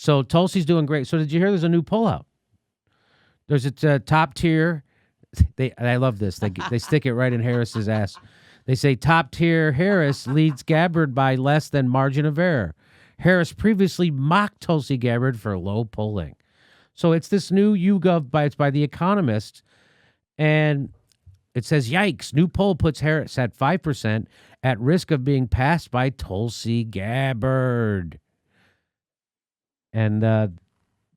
So Tulsi's doing great. So did you hear there's a new poll out? There's a top tier. I love this. They stick it right in Harris's ass. They say top tier Harris leads Gabbard by less than margin of error. Harris previously mocked Tulsi Gabbard for low polling. So it's this new YouGov it's by The Economist, and it says, yikes, new poll puts Harris at 5% at risk of being passed by Tulsi Gabbard. And that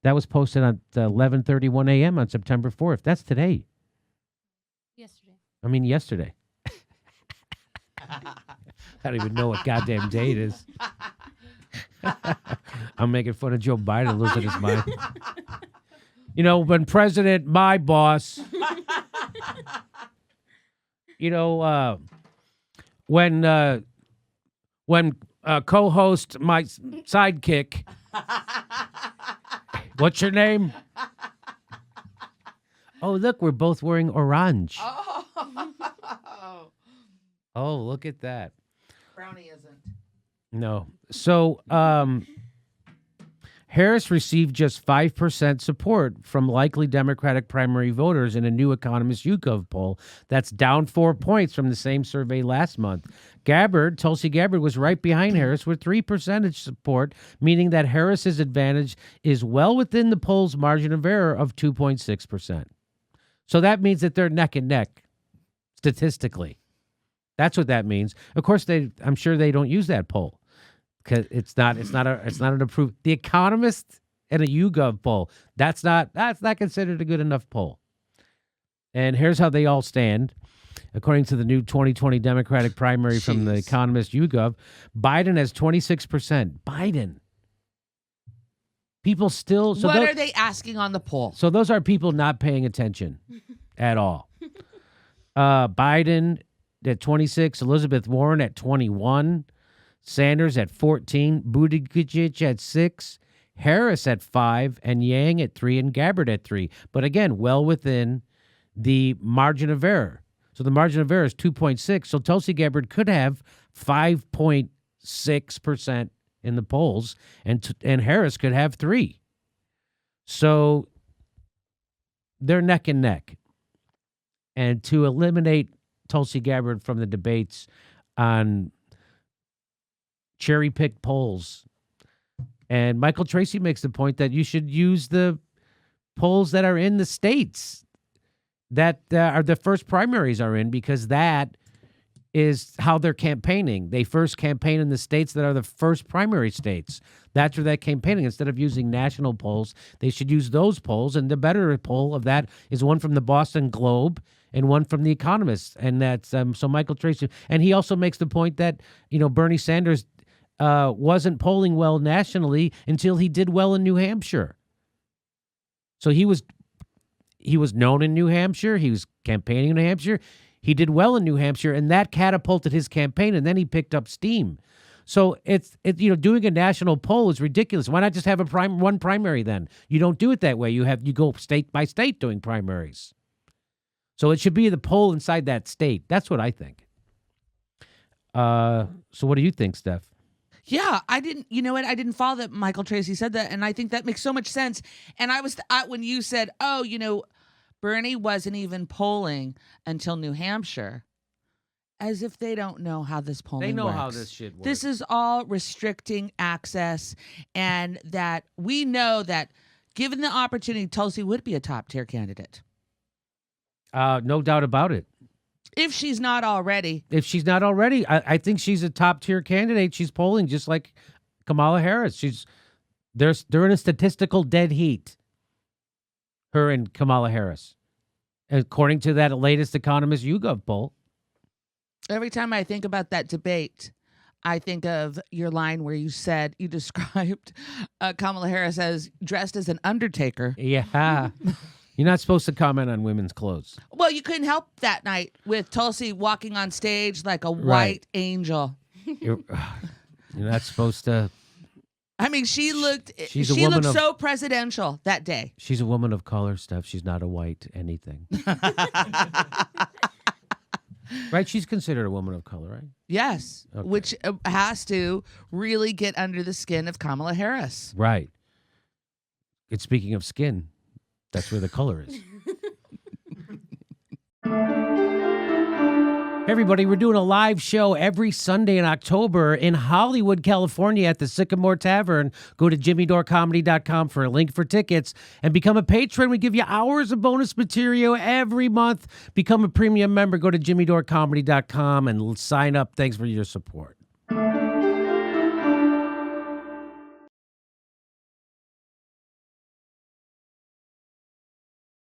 was posted at 11:31 a.m. on September 4th. That's today. Yesterday. I don't even know what goddamn date is. I'm making fun of Joe Biden losing his mind. When President, my boss, when co-host, my sidekick, what's your name? Oh, look, we're both wearing orange. Oh, look at that. Brownie isn't. No. So Harris received just 5% support from likely Democratic primary voters in a new Economist YouGov poll. That's down 4 points from the same survey last month. Tulsi Gabbard, was right behind Harris with 3% support, meaning that Harris's advantage is well within the poll's margin of error of 2.6%. So that means that they're neck and neck, statistically. That's what that means. Of course, I'm sure they don't use that poll because it's not an approved. The Economist and a YouGov poll, that's not considered a good enough poll. And here's how they all stand. According to the new 2020 Democratic primary from the Economist YouGov, Biden has 26%. Biden. People still. So what are they asking on the poll? So those are people not paying attention at all. Biden at 26, Elizabeth Warren at 21, Sanders at 14, Buttigieg at 6, Harris at 5, and Yang at 3, and Gabbard at 3. But again, well within the margin of error. So the margin of error is 2.6. So Tulsi Gabbard could have 5.6% in the polls, and Harris could have 3. So they're neck and neck. And to eliminate Tulsi Gabbard from the debates on cherry-picked polls. And Michael Tracy makes the point that you should use the polls that are in the states that are the first primaries are in, because that is how they're campaigning. They first campaign in the states that are the first primary states. That's where they're campaigning. Instead of using national polls, they should use those polls. And the better poll of that is one from the Boston Globe and one from The Economist. And that's so Michael Tracy. And he also makes the point that, Bernie Sanders wasn't polling well nationally until he did well in New Hampshire. So he was known in New Hampshire. He was campaigning in New Hampshire. He did well in New Hampshire, and that catapulted his campaign, and then he picked up steam. So it's doing a national poll is ridiculous. Why not just have one primary then? You don't do it that way. You go state by state doing primaries. So it should be the poll inside that state. That's what I think. So what do you think, Steph? Yeah, I didn't follow that Michael Tracy said that, and I think that makes so much sense. And when you said, Bernie wasn't even polling until New Hampshire, as if they don't know how this polling works. They know how this shit works. This is all restricting access, and that we know that given the opportunity, Tulsi would be a top-tier candidate. No doubt about it. If she's not already. I think she's a top-tier candidate. She's polling just like Kamala Harris. They're in a statistical dead heat, her and Kamala Harris, according to that latest Economist YouGov poll. Every time I think about that debate, I think of your line where you described Kamala Harris as dressed as an undertaker. Yeah. You're not supposed to comment on women's clothes. Well, you couldn't help that night with Tulsi walking on stage like a white angel. You're not supposed to. I mean, she looked so presidential that day. She's a woman of color, Steph. She's not a white anything. Right? She's considered a woman of color, right? Yes, okay. Which has to really get under the skin of Kamala Harris. Right. It's speaking of skin. That's where the color is. Hey everybody, we're doing a live show every Sunday in October in Hollywood, California at the Sycamore Tavern. Go to jimmydorecomedy.com for a link for tickets and become a patron. We give you hours of bonus material every month. Become a premium member. Go to jimmydorecomedy.com and sign up. Thanks for your support.